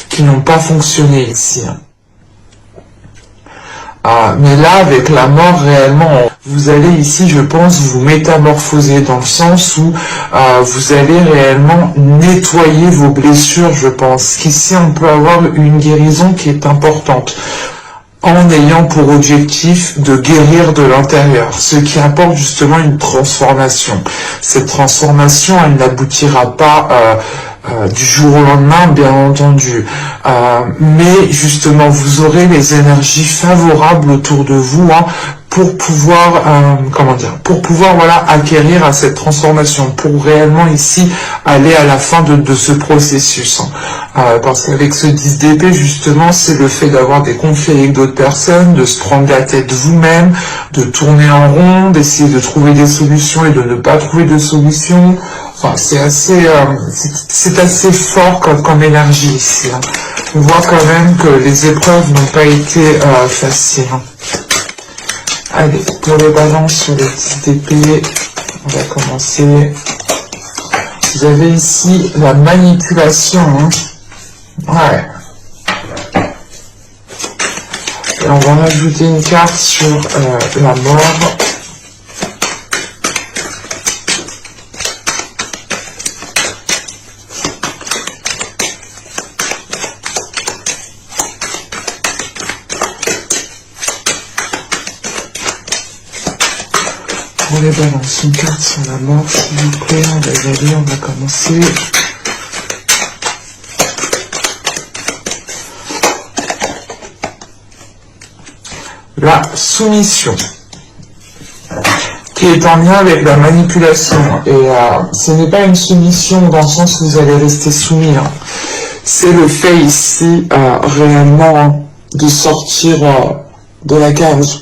qui n'ont pas fonctionné ici. Mais là, avec la mort, réellement, vous allez ici, je pense, vous métamorphoser dans le sens où vous allez réellement nettoyer vos blessures, je pense. Qu'ici, on peut avoir une guérison qui est importante, en ayant pour objectif de guérir de l'intérieur, ce qui apporte justement une transformation. Cette transformation, elle n'aboutira pas du jour au lendemain, bien entendu, mais justement, vous aurez les énergies favorables autour de vous, pour pouvoir, pour pouvoir voilà, acquérir à cette transformation, pour réellement ici aller à la fin de ce processus. Parce qu'avec ce 10 d'épée, justement, c'est le fait d'avoir des conflits avec d'autres personnes, de se prendre la tête vous-même, de tourner en rond, d'essayer de trouver des solutions et de ne pas trouver de solutions. Enfin, c'est assez fort comme énergie ici. On voit quand même que les épreuves n'ont pas été faciles. Allez, pour les balances sur les 10 d'épée, on va commencer. Vous avez ici la manipulation. Ouais. Et on va rajouter une carte sur la mort. Pour les balances, une carte sur la mort, s'il vous plaît, on va y aller, on va commencer. La soumission, qui est en lien avec la manipulation. Et ce n'est pas une soumission dans le sens où vous allez rester soumis. C'est le fait ici, réellement, de sortir de la cage.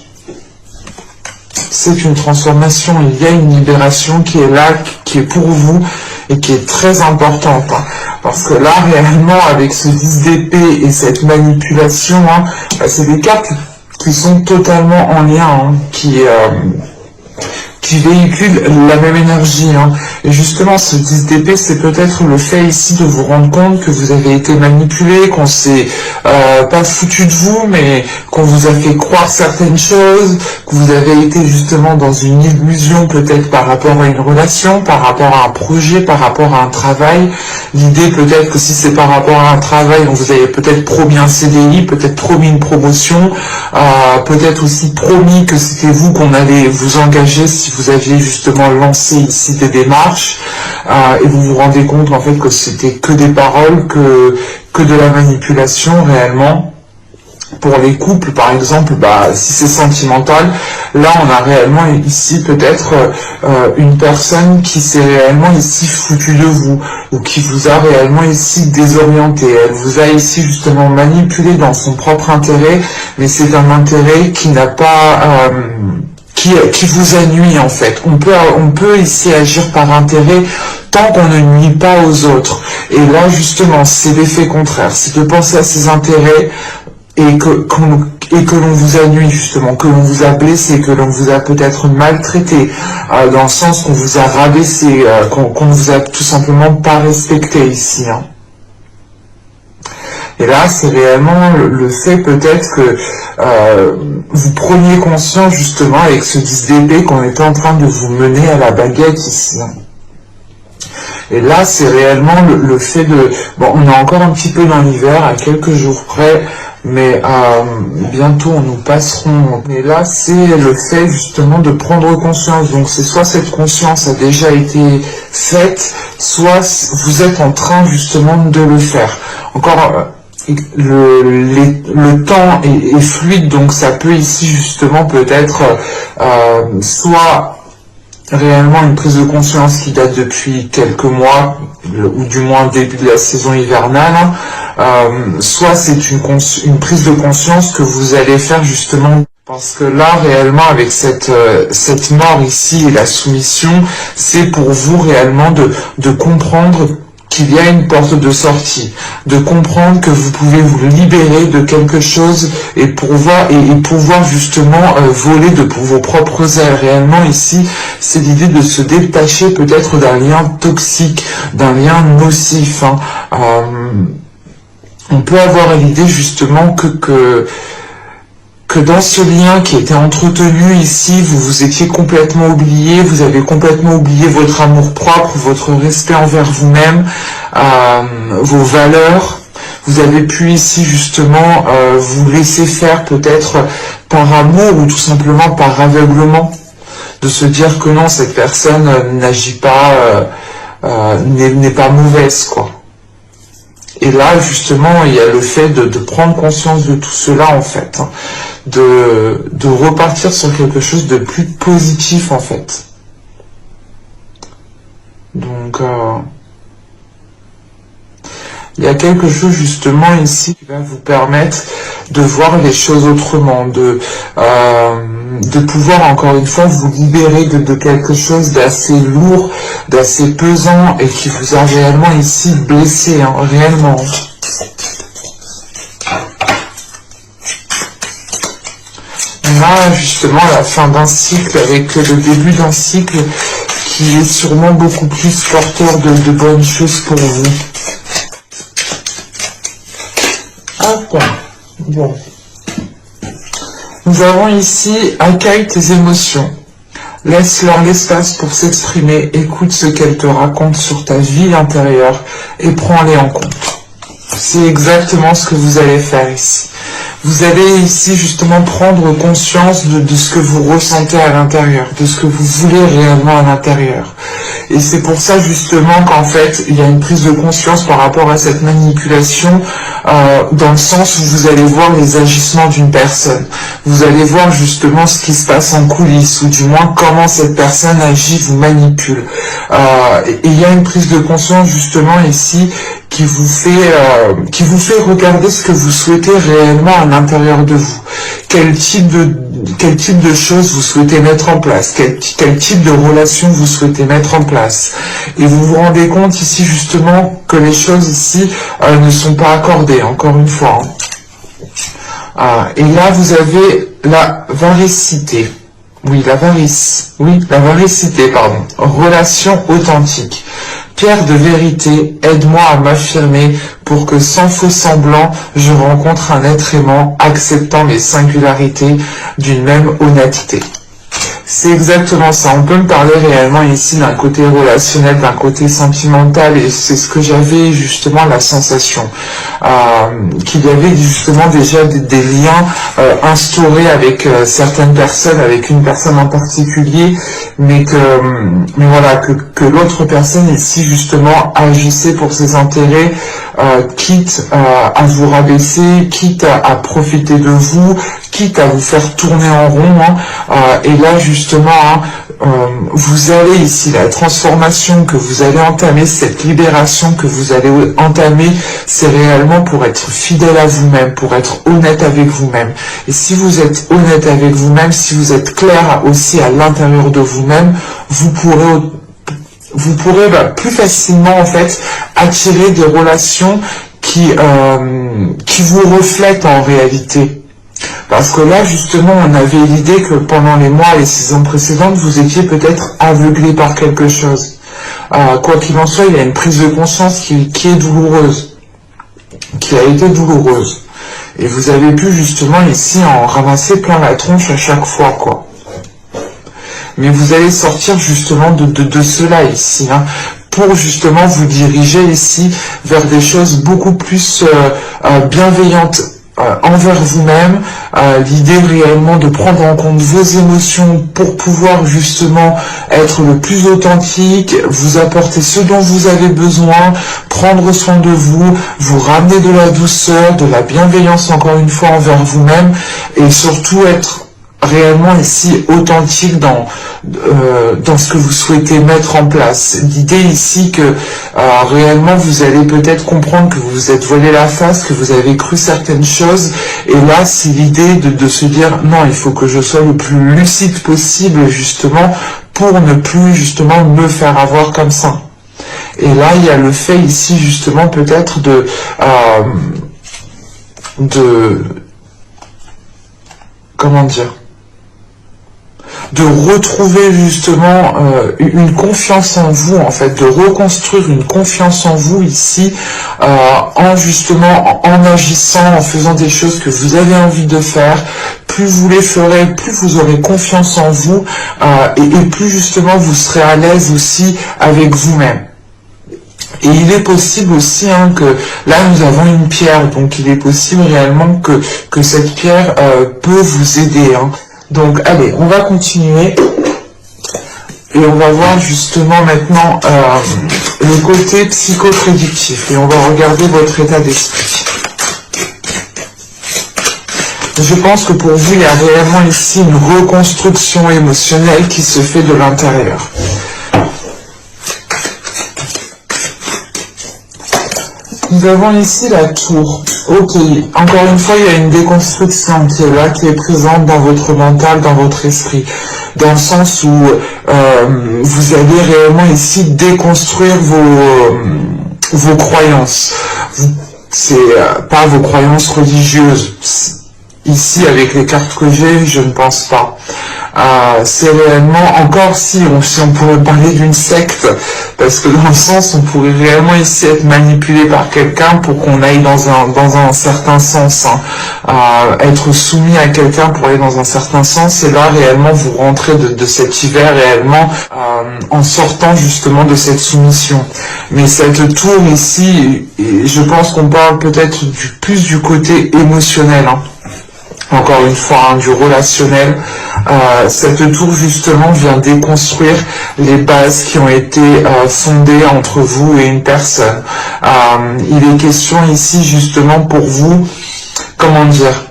C'est une transformation, il y a une libération qui est là, qui est pour vous et qui est très importante. Parce que là, réellement, avec ce 10 d'épée et cette manipulation, c'est des cartes qui sont totalement en lien, qui véhiculent la même énergie. Et justement, ce 10 d'épée, c'est peut-être le fait ici de vous rendre compte que vous avez été manipulé, qu'on s'est pas foutu de vous, mais qu'on vous a fait croire certaines choses, que vous avez été justement dans une illusion peut-être par rapport à une relation, par rapport à un projet, par rapport à un travail. L'idée peut-être que si c'est par rapport à un travail, on vous avez peut-être promis un CDI, peut-être promis une promotion, peut-être aussi promis que c'était vous qu'on allait vous engager si vous aviez justement lancé ici des démarches, et vous vous rendez compte en fait que c'était que des paroles, que de la manipulation réellement. Pour les couples, par exemple, si c'est sentimental, là on a réellement ici peut-être une personne qui s'est réellement ici foutue de vous, ou qui vous a réellement ici désorienté. Elle vous a ici justement manipulé dans son propre intérêt, mais c'est un intérêt qui n'a pas... qui vous a nui en fait. On peut ici agir par intérêt tant qu'on ne nuit pas aux autres. Et là justement, c'est l'effet contraire. C'est de penser à ses intérêts et que l'on vous a nui justement, que l'on vous a blessé, que l'on vous a peut-être maltraité, dans le sens qu'on vous a rabaissé, qu'on ne vous a tout simplement pas respecté ici. Et là, c'est réellement le fait peut-être que vous preniez conscience justement avec ce 10 d'épée qu'on était en train de vous mener à la baguette ici. Et là, c'est réellement le fait de... Bon, on est encore un petit peu dans l'hiver, à quelques jours près, mais bientôt nous passerons. Et là, c'est le fait justement de prendre conscience. Donc c'est soit cette conscience a déjà été faite, soit vous êtes en train justement de le faire. Encore... Le temps est fluide, donc ça peut ici justement peut-être soit réellement une prise de conscience qui date depuis quelques mois, ou du moins début de la saison hivernale, soit c'est une prise de conscience que vous allez faire justement. Parce que là, réellement, avec cette mort ici et la soumission, c'est pour vous réellement de comprendre qu'il y a une porte de sortie, de comprendre que vous pouvez vous libérer de quelque chose et pouvoir justement voler de vos propres ailes. Réellement ici, c'est l'idée de se détacher peut-être d'un lien toxique, d'un lien nocif. on peut avoir l'idée justement que dans ce lien qui était entretenu ici, vous vous étiez complètement oublié, vous avez complètement oublié votre amour-propre, votre respect envers vous-même, vos valeurs. Vous avez pu ici justement vous laisser faire peut-être par amour ou tout simplement par aveuglement, de se dire que non, cette personne n'agit pas, n'est pas mauvaise, quoi. Et là, justement, il y a le fait de prendre conscience de tout cela, en fait, hein, de repartir sur quelque chose de plus positif, en fait. Donc, il y a quelque chose, justement, ici qui va vous permettre de voir les choses autrement, de pouvoir, encore une fois, vous libérer de quelque chose d'assez lourd, d'assez pesant, et qui vous a réellement ici blessé, hein, réellement. On a justement la fin d'un cycle avec le début d'un cycle qui est sûrement beaucoup plus porteur de bonnes choses pour vous. Hop, bon. Nous avons ici « Accueille tes émotions. Laisse-leur l'espace pour s'exprimer, écoute ce qu'elles te racontent sur ta vie intérieure et prends-les en compte. » C'est exactement ce que vous allez faire ici. Vous allez ici justement prendre conscience de ce que vous ressentez à l'intérieur, de ce que vous voulez réellement à l'intérieur. Et c'est pour ça justement qu'en fait, il y a une prise de conscience par rapport à cette manipulation, dans le sens où vous allez voir les agissements d'une personne. Vous allez voir justement ce qui se passe en coulisses, ou du moins comment cette personne agit, vous manipule. Et il y a une prise de conscience justement ici qui vous fait regarder ce que vous souhaitez réellement à l'intérieur de vous. Quel type de choses vous souhaitez mettre en place, quel type de relation vous souhaitez mettre en place. Et vous vous rendez compte ici justement que les choses ici ne sont pas accordées, encore une fois. Hein. Et là vous avez la varicité. Oui, la varicité, pardon. Relation authentique. Pierre de vérité, aide-moi à m'affirmer pour que sans faux semblant, je rencontre un être aimant acceptant les singularités d'une même honnêteté. C'est exactement ça. On peut me parler réellement ici d'un côté relationnel, d'un côté sentimental, et c'est ce que j'avais justement la sensation. Qu'il y avait justement déjà des liens instaurés avec certaines personnes, avec une personne en particulier, mais voilà, que l'autre personne ici justement agissait pour ses intérêts, quitte à vous rabaisser, quitte à profiter de vous, quitte à vous faire tourner en rond, hein, et là justement, hein, vous allez ici, la transformation que vous allez entamer, cette libération que vous allez entamer, c'est réellement pour être fidèle à vous-même, pour être honnête avec vous-même. Et si vous êtes honnête avec vous-même, si vous êtes clair aussi à l'intérieur de vous-même, vous pourrez plus facilement en fait attirer des relations qui vous reflètent en réalité. Parce que là, justement, on avait l'idée que pendant les mois et les saisons précédentes, vous étiez peut-être aveuglé par quelque chose. Quoi qu'il en soit, il y a une prise de conscience qui est douloureuse, qui a été douloureuse. Et vous avez pu justement ici en ramasser plein la tronche à chaque fois, quoi. Mais vous allez sortir justement de cela ici, hein, pour justement vous diriger ici vers des choses beaucoup plus bienveillantes envers vous-même, l'idée réellement de prendre en compte vos émotions pour pouvoir justement être le plus authentique, vous apporter ce dont vous avez besoin, prendre soin de vous, vous ramener de la douceur, de la bienveillance encore une fois envers vous-même, et surtout être réellement ici authentique dans ce que vous souhaitez mettre en place. L'idée ici que réellement vous allez peut-être comprendre que vous vous êtes voilé la face, que vous avez cru certaines choses, et là c'est l'idée de se dire non, il faut que je sois le plus lucide possible justement pour ne plus justement me faire avoir comme ça. Et là il y a le fait ici justement peut-être de comment dire, de retrouver justement une confiance en vous, en fait, de reconstruire une confiance en vous ici, en agissant, en faisant des choses que vous avez envie de faire. Plus vous les ferez, plus vous aurez confiance en vous, et plus justement vous serez à l'aise aussi avec vous-même. Et il est possible aussi que là nous avons une pierre, donc il est possible réellement que cette pierre peut vous aider. Donc allez, on va continuer et on va voir justement maintenant le côté psychoprédictif et on va regarder votre état d'esprit. Je pense que pour vous, il y a réellement ici une reconstruction émotionnelle qui se fait de l'intérieur. Nous avons ici la tour. Ok, encore une fois, il y a une déconstruction qui est là, qui est présente dans votre mental, dans votre esprit. Dans le sens où vous allez réellement ici déconstruire vos croyances. C'est pas vos croyances religieuses. Ici, avec les cartes que j'ai, je ne pense pas. C'est réellement, encore si on pourrait parler d'une secte, parce que dans le sens, on pourrait réellement ici être manipulé par quelqu'un pour qu'on aille dans un certain sens. Être soumis à quelqu'un pour aller dans un certain sens, et là, réellement, vous rentrez de cet hiver réellement en sortant justement de cette soumission. Mais cette tour ici, je pense qu'on parle peut-être plus du côté émotionnel. Encore une fois, du relationnel. Cette tour justement vient déconstruire les bases qui ont été fondées entre vous et une personne. Il est question ici justement pour vous, comment dire,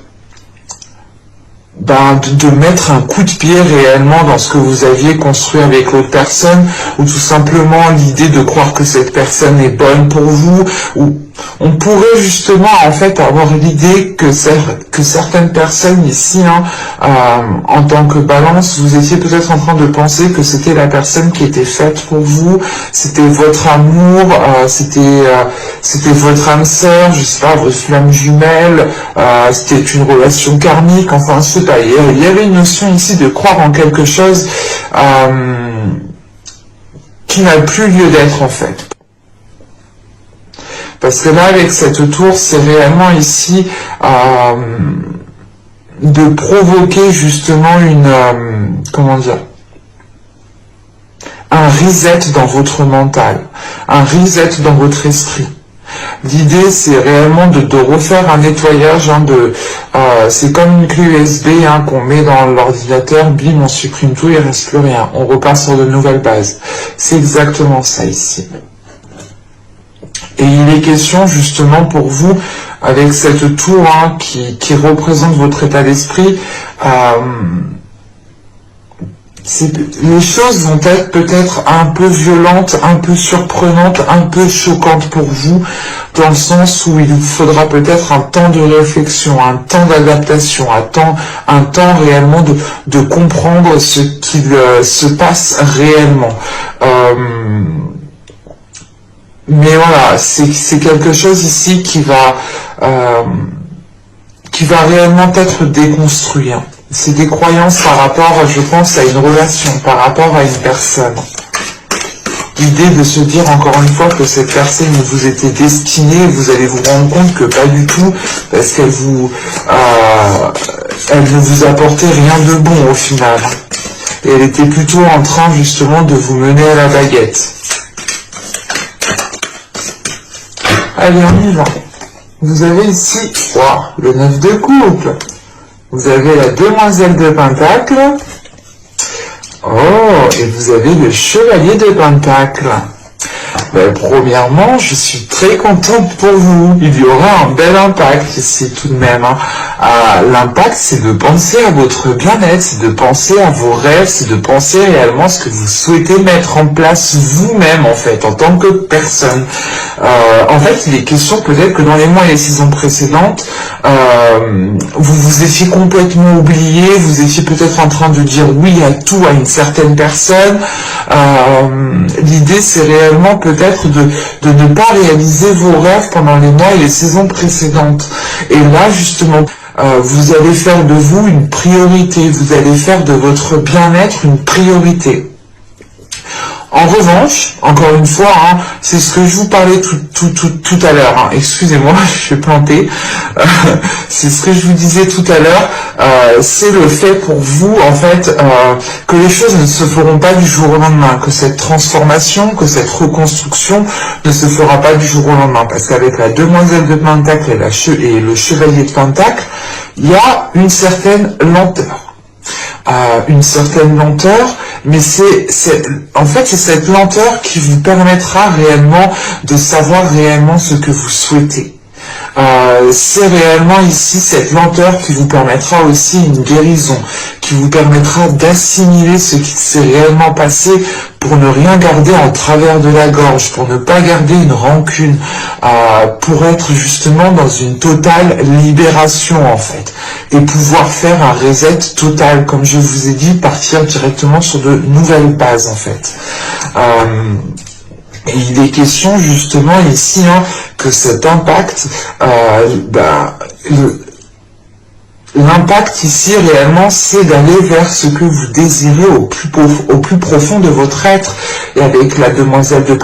de mettre un coup de pied réellement dans ce que vous aviez construit avec l'autre personne, ou tout simplement l'idée de croire que cette personne est bonne pour vous, ou on pourrait justement en fait avoir l'idée que certaines personnes ici, en tant que balance, vous étiez peut-être en train de penser que c'était la personne qui était faite pour vous, c'était votre amour, c'était votre âme sœur, je sais pas, votre flamme jumelle, c'était une relation karmique, enfin je sais pas, il y avait une notion ici de croire en quelque chose qui n'a plus lieu d'être en fait. Parce que là, avec cette tour, c'est réellement ici de provoquer justement un reset dans votre mental, un reset dans votre esprit. L'idée, c'est réellement de refaire un nettoyage, c'est comme une clé USB qu'on met dans l'ordinateur, bim, on supprime tout, il ne reste plus rien, on repart sur de nouvelles bases. C'est exactement ça ici. Et il est question justement pour vous, avec cette tour qui représente votre état d'esprit, les choses vont être peut-être un peu violentes, un peu surprenantes, un peu choquantes pour vous, dans le sens où il vous faudra peut-être un temps de réflexion, un temps d'adaptation, un temps réellement de comprendre ce qu'il se passe réellement. Mais voilà, c'est quelque chose ici qui va réellement être déconstruit. C'est des croyances par rapport, je pense, à une relation, par rapport à une personne. L'idée de se dire encore une fois que cette personne vous était destinée, vous allez vous rendre compte que pas du tout, parce qu'elle ne vous apportait rien de bon au final. Et elle était plutôt en train justement de vous mener à la baguette. Allez, on y va. Vous avez ici, le 9 de coupe. Vous avez la demoiselle de Pentacle. Oh, et vous avez le chevalier de Pentacle. Premièrement, je suis très contente pour vous. Il y aura un bel impact ici tout de même. L'impact, c'est de penser à votre bien-être, c'est de penser à vos rêves, c'est de penser réellement à ce que vous souhaitez mettre en place vous-même, en fait, en tant que personne. En fait, il est question peut-être que dans les mois et les saisons précédentes, vous vous étiez complètement oublié, vous étiez peut-être en train de dire oui à tout à une certaine personne. L'idée, c'est réellement peut-être de ne pas réaliser vos rêves pendant les mois et les saisons précédentes. Et là, justement, vous allez faire de vous une priorité, vous allez faire de votre bien-être une priorité. En revanche, encore une fois, hein, c'est ce que je vous parlais tout à l'heure, hein, excusez-moi, je suis planté, c'est ce que je vous disais tout à l'heure, c'est le fait pour vous, en fait, que les choses ne se feront pas du jour au lendemain, que cette transformation, que cette reconstruction ne se fera pas du jour au lendemain, parce qu'avec la demoiselle de Pentacle et le chevalier de Pentacle, il y a une certaine lenteur. Mais en fait c'est cette lenteur qui vous permettra réellement de savoir réellement ce que vous souhaitez. C'est réellement ici cette lenteur qui vous permettra aussi une guérison, qui vous permettra d'assimiler ce qui s'est réellement passé pour ne rien garder en travers de la gorge, pour ne pas garder une rancune, pour être justement dans une totale libération en fait, et pouvoir faire un reset total, comme je vous ai dit, partir directement sur de nouvelles bases en fait. Et il est question justement ici que cet impact, l'impact ici réellement, c'est d'aller vers ce que vous désirez au plus profond de votre être. Et avec la demoiselle de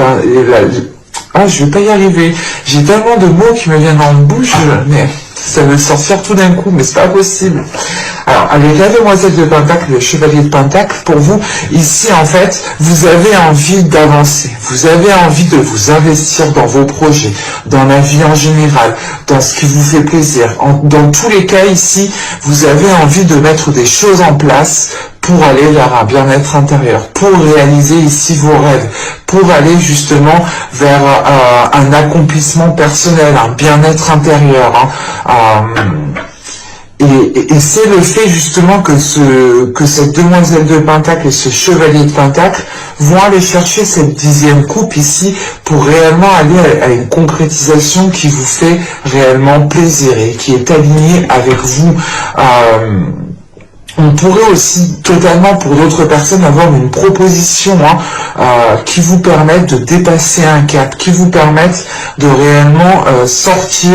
je vais pas y arriver. J'ai tellement de mots qui me viennent en bouche, mais ça veut sortir tout d'un coup, mais c'est pas possible. Alors, avec la demoiselle de Pentacle, le chevalier de Pentacle, pour vous, ici, en fait, vous avez envie d'avancer. Vous avez envie de vous investir dans vos projets, dans la vie en général, dans ce qui vous fait plaisir. Dans tous les cas, ici, vous avez envie de mettre des choses en place pour aller vers un bien-être intérieur, pour réaliser ici vos rêves, pour aller justement vers un accomplissement personnel, un bien-être intérieur. Et c'est le fait justement que cette demoiselle de Pentacle et ce chevalier de Pentacle vont aller chercher cette 10e coupe ici pour réellement aller à une concrétisation qui vous fait réellement plaisir et qui est alignée avec vous. On pourrait aussi totalement pour d'autres personnes avoir une proposition qui vous permette de dépasser un cap, qui vous permette de réellement sortir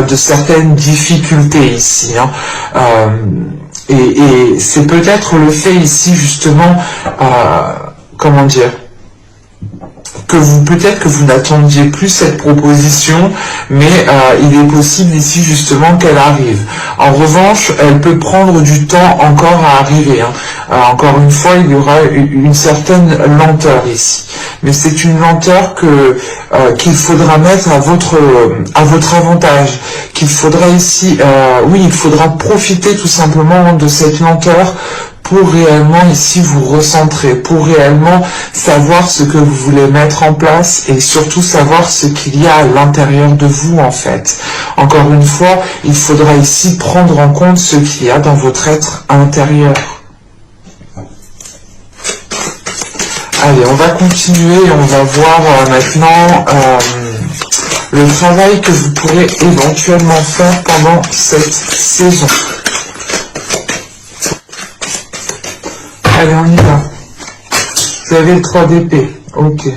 de certaines difficultés ici. Et c'est peut-être le fait ici justement, comment dire, peut-être que vous n'attendiez plus cette proposition, mais il est possible ici justement qu'elle arrive. En revanche, elle peut prendre du temps encore à arriver. Encore une fois, il y aura une certaine lenteur ici. Mais c'est une lenteur qu'il faudra mettre à votre avantage. Qu'il faudra ici, il faudra profiter tout simplement de cette lenteur pour réellement ici vous recentrer, pour réellement savoir ce que vous voulez mettre en place et surtout savoir ce qu'il y a à l'intérieur de vous en fait. Encore une fois, il faudra ici prendre en compte ce qu'il y a dans votre être intérieur. Allez, on va continuer et on va voir maintenant le travail que vous pourrez éventuellement faire pendant cette saison. Allez, on y va. Vous avez le 3 d'épée. Ok.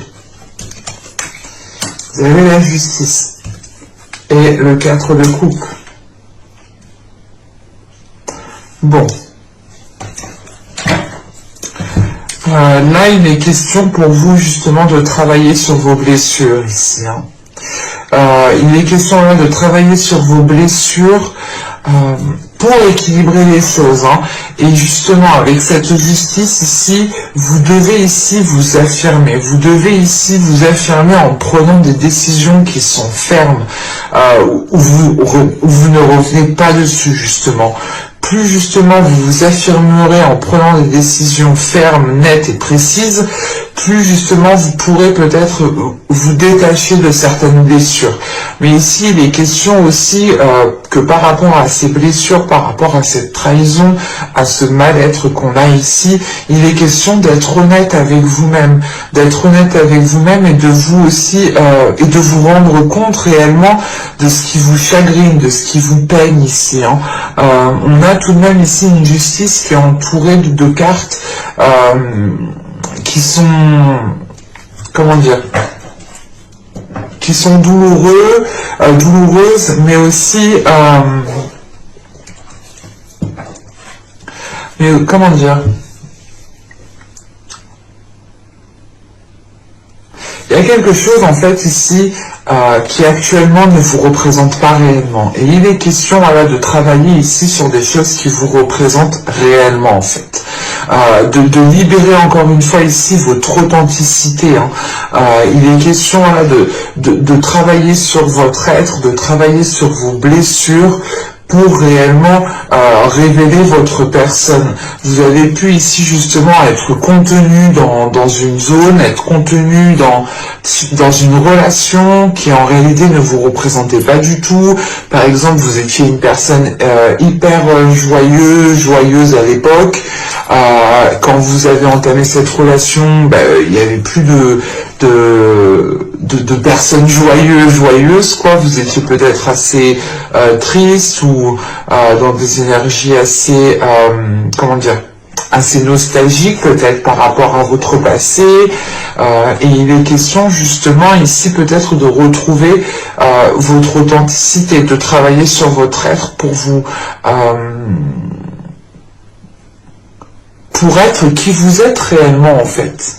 Vous avez la justice. Et le 4 de coupe. Bon. Là, il est question pour vous justement de travailler sur vos blessures ici. Il est question là de travailler sur vos blessures pour équilibrer les choses. Et justement, avec cette justice ici, vous devez ici vous affirmer. Vous devez ici vous affirmer en prenant des décisions qui sont fermes, où vous ne revenez pas dessus justement. Plus justement vous vous affirmerez en prenant des décisions fermes, nettes et précises, plus justement vous pourrez peut-être vous détacher de certaines blessures. Mais ici il est question aussi que par rapport à ces blessures, par rapport à cette trahison, à ce mal-être qu'on a ici, il est question d'être honnête avec vous-même, et de vous aussi et de vous rendre compte réellement de ce qui vous chagrine, de ce qui vous peine ici. On a tout de même ici une justice qui est entourée de cartes qui sont, comment dire, qui sont douloureuses, mais aussi Mais comment dire? Il y a quelque chose en fait ici qui actuellement ne vous représente pas réellement. Et il est question voilà, de travailler ici sur des choses qui vous représentent réellement en fait. De libérer encore une fois ici votre authenticité. Hein. Il est question voilà, de travailler sur votre être, de travailler sur vos blessures, pour réellement révéler votre personne. Vous avez pu ici justement être contenu dans une zone, être contenu dans une relation qui en réalité ne vous représentait pas du tout. Par exemple, vous étiez une personne hyper joyeuse à l'époque. Quand vous avez entamé cette relation, il n'y avait plus de personnes joyeuses, quoi. Vous étiez peut-être assez triste ou dans des énergies assez, assez nostalgiques peut-être par rapport à votre passé. Et il est question justement ici peut-être de retrouver votre authenticité, de travailler sur votre être pour vous... pour être qui vous êtes réellement en fait.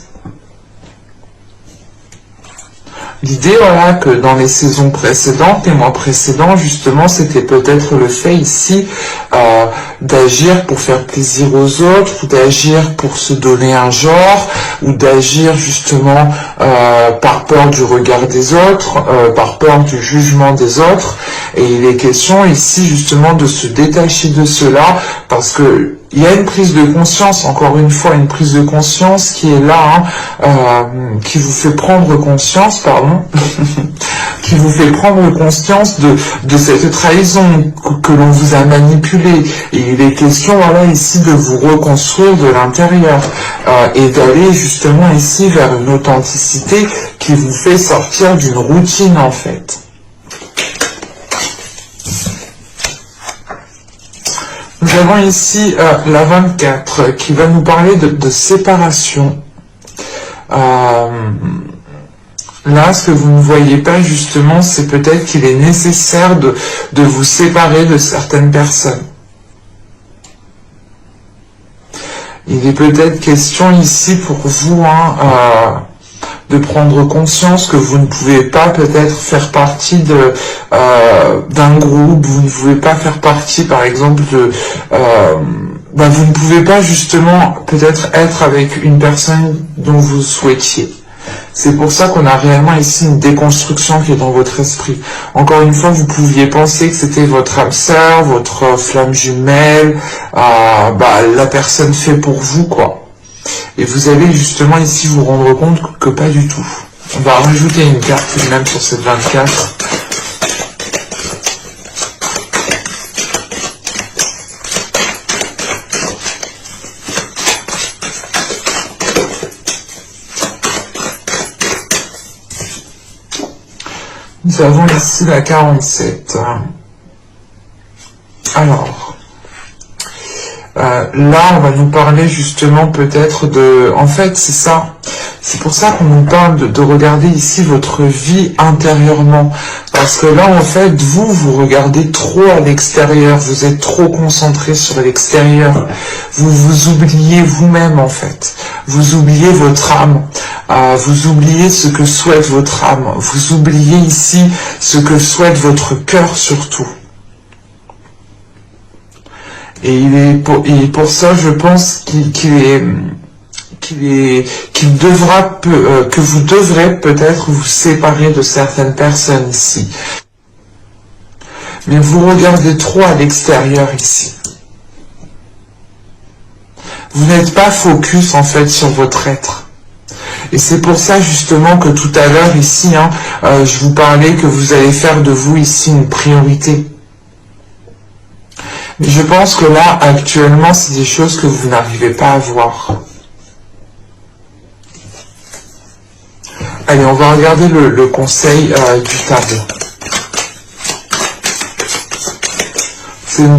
L'idée, voilà, que dans les saisons précédentes, les mois précédents, justement, c'était peut-être le fait ici d'agir pour faire plaisir aux autres, ou d'agir pour se donner un genre, ou d'agir justement par peur du regard des autres, par peur du jugement des autres. Et il est question ici justement de se détacher de cela, parce que il y a une prise de conscience, encore une fois, une prise de conscience qui est là, hein, qui vous fait prendre conscience, pardon, qui vous fait prendre conscience de cette trahison que l'on vous a manipulée. Et il est question, voilà, ici de vous reconstruire de l'intérieur et d'aller justement ici vers une authenticité qui vous fait sortir d'une routine, en fait. Nous avons ici la 24 qui va nous parler de séparation. Là, ce que vous ne voyez pas justement, c'est peut-être qu'il est nécessaire de vous séparer de certaines personnes. Il est peut-être question ici pour vous de prendre conscience que vous ne pouvez pas peut-être faire partie d'un groupe, vous ne pouvez pas faire partie par exemple vous ne pouvez pas justement peut-être être avec une personne dont vous souhaitiez. C'est pour ça qu'on a réellement ici une déconstruction qui est dans votre esprit. Encore une fois, vous pouviez penser que c'était votre âme sœur, votre flamme jumelle, la personne fait pour vous, quoi. Et vous allez justement ici vous rendre compte que pas du tout. On va rajouter une carte même sur cette 24. Nous avons ici la 47. Alors... là, on va nous parler justement peut-être de... En fait, c'est ça. C'est pour ça qu'on nous parle de regarder ici votre vie intérieurement. Parce que là, en fait, vous regardez trop à l'extérieur. Vous êtes trop concentré sur l'extérieur. Vous vous oubliez vous-même, en fait. Vous oubliez votre âme. Vous oubliez ce que souhaite votre âme. Vous oubliez ici ce que souhaite votre cœur surtout. Et pour ça, je pense que vous devrez peut-être vous séparer de certaines personnes ici. Mais vous regardez trop à l'extérieur ici. Vous n'êtes pas focus en fait sur votre être. Et c'est pour ça justement que tout à l'heure ici, je vous parlais que vous allez faire de vous ici une priorité. Mais je pense que là, actuellement, c'est des choses que vous n'arrivez pas à voir. Allez, on va regarder le conseil du tableau.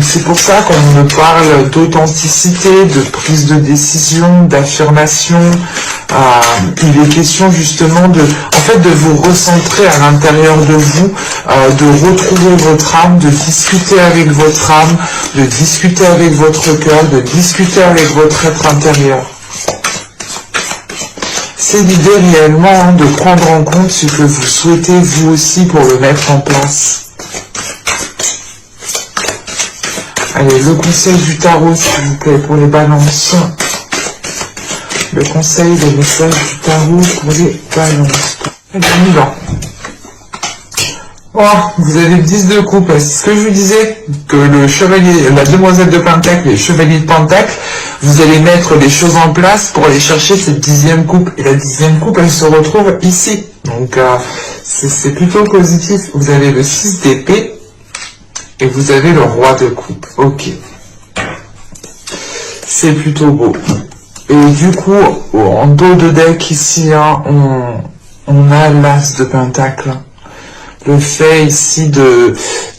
C'est pour ça qu'on me parle d'authenticité, de prise de décision, d'affirmation, Il est question justement de vous recentrer à l'intérieur de vous, de retrouver votre âme, de discuter avec votre âme, de discuter avec votre cœur, de discuter avec votre être intérieur. C'est l'idée réellement de prendre en compte ce que vous souhaitez vous aussi pour le mettre en place. Allez, le conseil du tarot, s'il vous plaît, pour les balances. Le conseil, le message du tarot pour les balances. Allez, on y va. Oh, vous avez le 10 de coupe. C'est ce que je vous disais, que le chevalier, la demoiselle de Pentacle et le chevalier de Pentacle, vous allez mettre les choses en place pour aller chercher cette 10e coupe. Et la 10e coupe, elle se retrouve ici. Donc, c'est plutôt positif. Vous avez le 6 d'épée. Et vous avez le roi de coupe. Ok. C'est plutôt beau. Et du coup, en dos de deck ici, hein, on a l'as de pentacle. Le fait ici de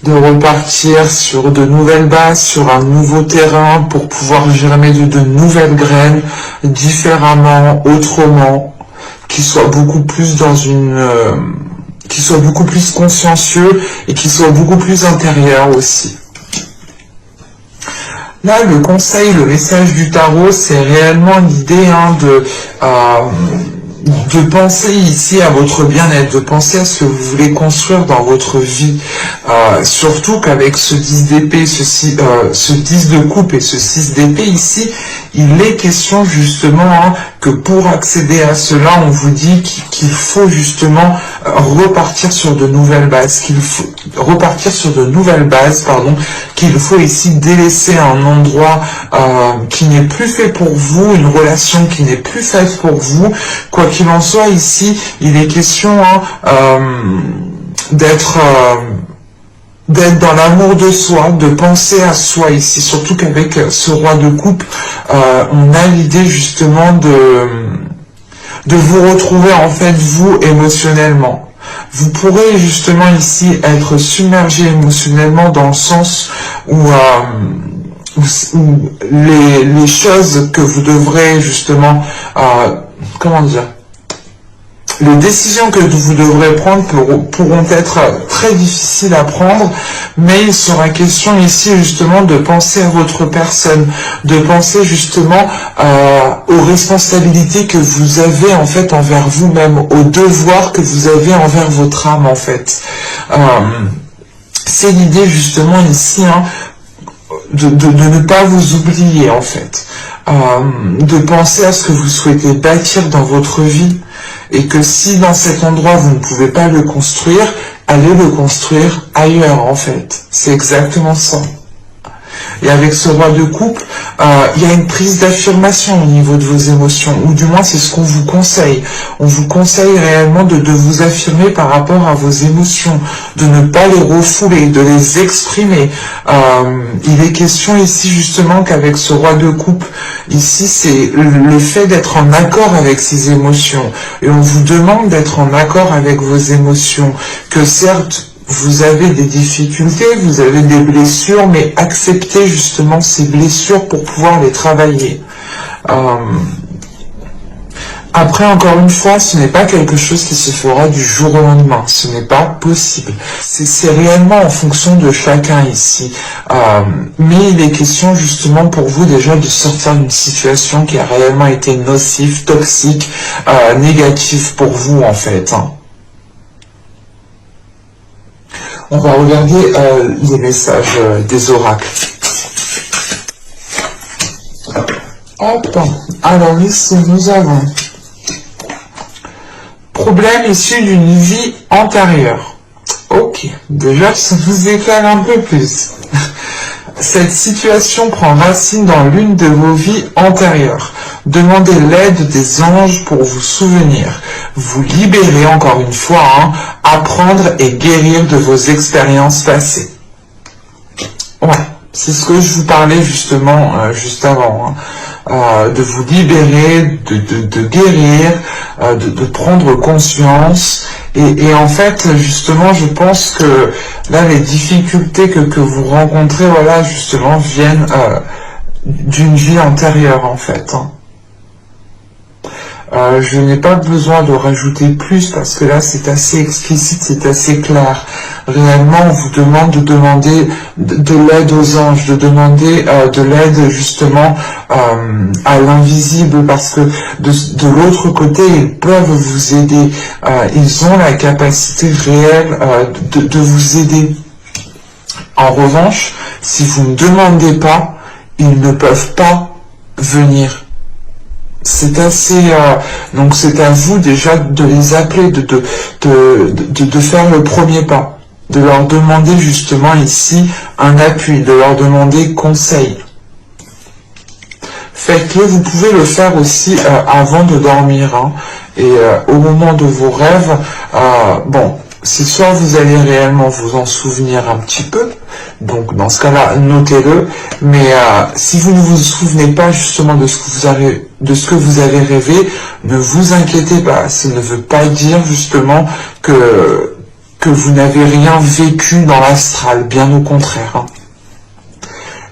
repartir sur de nouvelles bases, sur un nouveau terrain pour pouvoir germer de nouvelles graines, différemment, autrement, qui soit beaucoup plus dans une... qui soit beaucoup plus consciencieux et qui soit beaucoup plus intérieur aussi. Là, le conseil, le message du tarot, c'est réellement l'idée de penser ici à votre bien-être, de penser à ce que vous voulez construire dans votre vie. Surtout qu'avec ce 10 d'épée, ce 10 de coupe et ce 6 d'épée ici, il est question justement que pour accéder à cela, on vous dit qu'il faut justement repartir sur de nouvelles bases, qu'il faut ici délaisser un endroit qui n'est plus fait pour vous, une relation qui n'est plus faite pour vous. Quoi qu'il en soit, ici, il est question d'être dans l'amour de soi, de penser à soi ici, surtout qu'avec ce roi de coupe, on a l'idée justement de vous retrouver en fait vous émotionnellement. Vous pourrez justement ici être submergé émotionnellement dans le sens où les choses que vous devrez justement, comment dire, les décisions que vous devrez prendre pourront être très difficiles à prendre, mais il sera question ici justement de penser à votre personne, de penser justement aux responsabilités que vous avez en fait envers vous-même, aux devoirs que vous avez envers votre âme en fait. C'est l'idée justement ici de ne pas vous oublier en fait, de penser à ce que vous souhaitez bâtir dans votre vie. Et que si dans cet endroit vous ne pouvez pas le construire, allez le construire ailleurs en fait. C'est exactement ça. Et avec ce roi de coupe, il y a une prise d'affirmation au niveau de vos émotions, ou du moins c'est ce qu'on vous conseille. On vous conseille réellement de vous affirmer par rapport à vos émotions, de ne pas les refouler, de les exprimer. Il est question ici justement qu'avec ce roi de coupe, ici c'est le fait d'être en accord avec ses émotions. Et on vous demande d'être en accord avec vos émotions, que certes, vous avez des difficultés, vous avez des blessures, mais acceptez justement ces blessures pour pouvoir les travailler. Après, encore une fois, ce n'est pas quelque chose qui se fera du jour au lendemain. Ce n'est pas possible. C'est réellement en fonction de chacun ici. Mais il est question justement pour vous déjà de sortir d'une situation qui a réellement été nocive, toxique, négative pour vous en fait. On va regarder les messages des oracles. Hop. Alors ici, nous avons problème issu d'une vie antérieure. Ok, déjà ça vous éclaire un peu plus. Cette situation prend racine dans l'une de vos vies antérieures. Demandez l'aide des anges pour vous souvenir. Vous libérer encore une fois, apprendre et guérir de vos expériences passées. Ouais, c'est ce que je vous parlais justement juste avant. De vous libérer, de guérir, de prendre conscience. Et en fait, justement, je pense que là, les difficultés que vous rencontrez, voilà, justement, viennent d'une vie antérieure, en fait. Je n'ai pas besoin de rajouter plus parce que là c'est assez explicite, c'est assez clair. Réellement, on vous demande de demander de l'aide aux anges, de demander de l'aide justement à l'invisible, parce que de l'autre côté, ils peuvent vous aider. Ils ont la capacité réelle de vous aider. En revanche, si vous ne demandez pas, ils ne peuvent pas venir. C'est assez... donc c'est à vous déjà de les appeler, de faire le premier pas. De leur demander justement ici un appui, de leur demander conseil. Faites-le, vous pouvez le faire aussi avant de dormir, hein, et au moment de vos rêves. Bon, c'est soit vous allez réellement vous en souvenir un petit peu, donc dans ce cas-là, notez-le, mais si vous ne vous souvenez pas justement de ce que vous avez rêvé, ne vous inquiétez pas, ça ne veut pas dire justement que vous n'avez rien vécu dans l'astral, bien au contraire. Hein.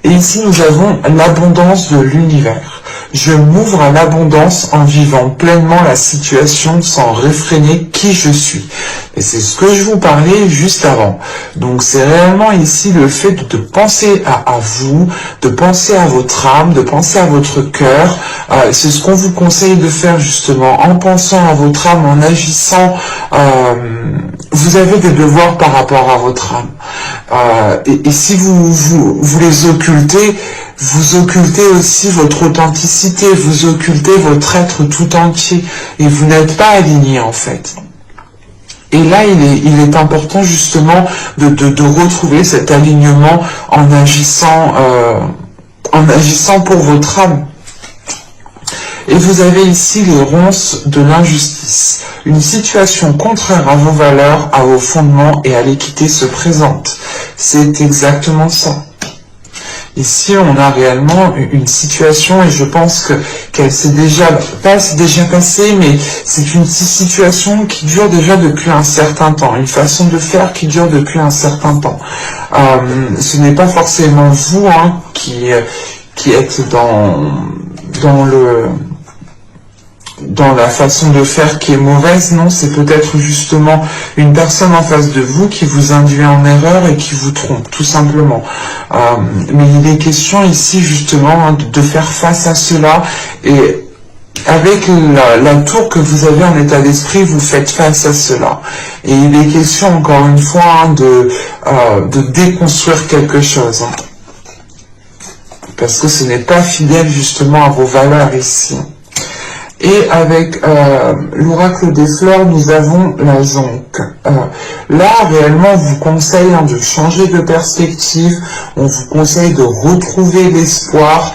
Et ici, nous avons l'abondance de l'univers. Je m'ouvre à l'abondance en vivant pleinement la situation sans réfréner qui je suis. Et c'est ce que je vous parlais juste avant. Donc c'est réellement ici le fait de penser à vous, de penser à votre âme, de penser à votre cœur. C'est ce qu'on vous conseille de faire justement en pensant à votre âme, en agissant. Vous avez des devoirs par rapport à votre âme. Et si vous les occultez, vous occultez aussi votre authenticité, vous occultez votre être tout entier, et vous n'êtes pas aligné en fait. Et là, il est important justement de retrouver cet alignement en agissant pour votre âme. Et vous avez ici les ronces de l'injustice. Une situation contraire à vos valeurs, à vos fondements et à l'équité se présente. C'est exactement ça. Ici, on a réellement une situation, et je pense qu'elle s'est déjà passée, mais c'est une situation qui dure déjà depuis un certain temps, une façon de faire qui dure depuis un certain temps. Ce n'est pas forcément vous hein, qui êtes dans la façon de faire qui est mauvaise, non, c'est peut-être justement une personne en face de vous qui vous induit en erreur et qui vous trompe, tout simplement. Mais il est question ici justement hein, de faire face à cela, et avec la tour que vous avez en état d'esprit, vous faites face à cela. Et il est question encore une fois hein, de déconstruire quelque chose. Hein, parce que ce n'est pas fidèle justement à vos valeurs ici. Et avec l'oracle des fleurs, nous avons la jonque. Là, réellement, on vous conseille hein, de changer de perspective, on vous conseille de retrouver l'espoir.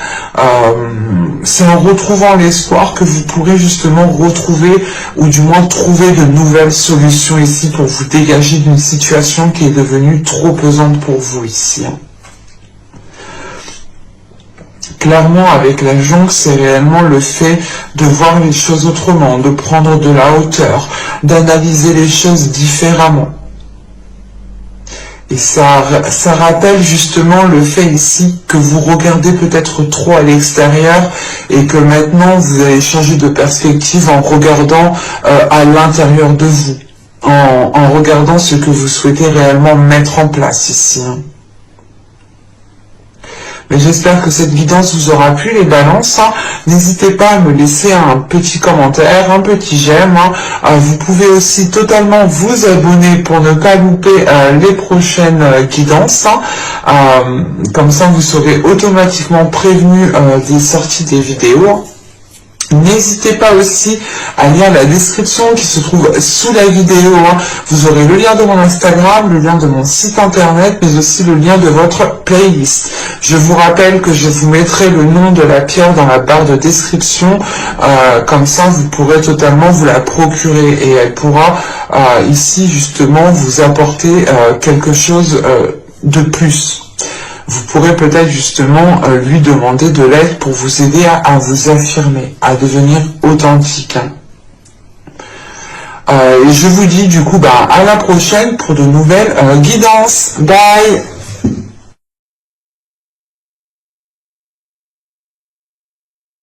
C'est en retrouvant l'espoir que vous pourrez justement retrouver, ou du moins trouver de nouvelles solutions ici pour vous dégager d'une situation qui est devenue trop pesante pour vous ici. Clairement, avec la jonque, c'est réellement le fait de voir les choses autrement, de prendre de la hauteur, d'analyser les choses différemment. Et ça rappelle justement le fait ici que vous regardez peut-être trop à l'extérieur et que maintenant vous allez changer de perspective en regardant à l'intérieur de vous, en regardant ce que vous souhaitez réellement mettre en place ici. Mais j'espère que cette guidance vous aura plu, les balances. Hein. N'hésitez pas à me laisser un petit commentaire, un petit j'aime. Hein. Vous pouvez aussi totalement vous abonner pour ne pas louper les prochaines guidances. Hein. Comme ça, vous serez automatiquement prévenu des sorties des vidéos. N'hésitez pas aussi à lire la description qui se trouve sous la vidéo. Hein. Vous aurez le lien de mon Instagram, le lien de mon site internet, mais aussi le lien de votre playlist. Je vous rappelle que je vous mettrai le nom de la pierre dans la barre de description. Comme ça, vous pourrez totalement vous la procurer et elle pourra ici justement vous apporter quelque chose de plus. Vous pourrez peut-être justement lui demander de l'aide pour vous aider à vous affirmer, à devenir authentique. Hein. Et je vous dis du coup à la prochaine pour de nouvelles guidances. Bye!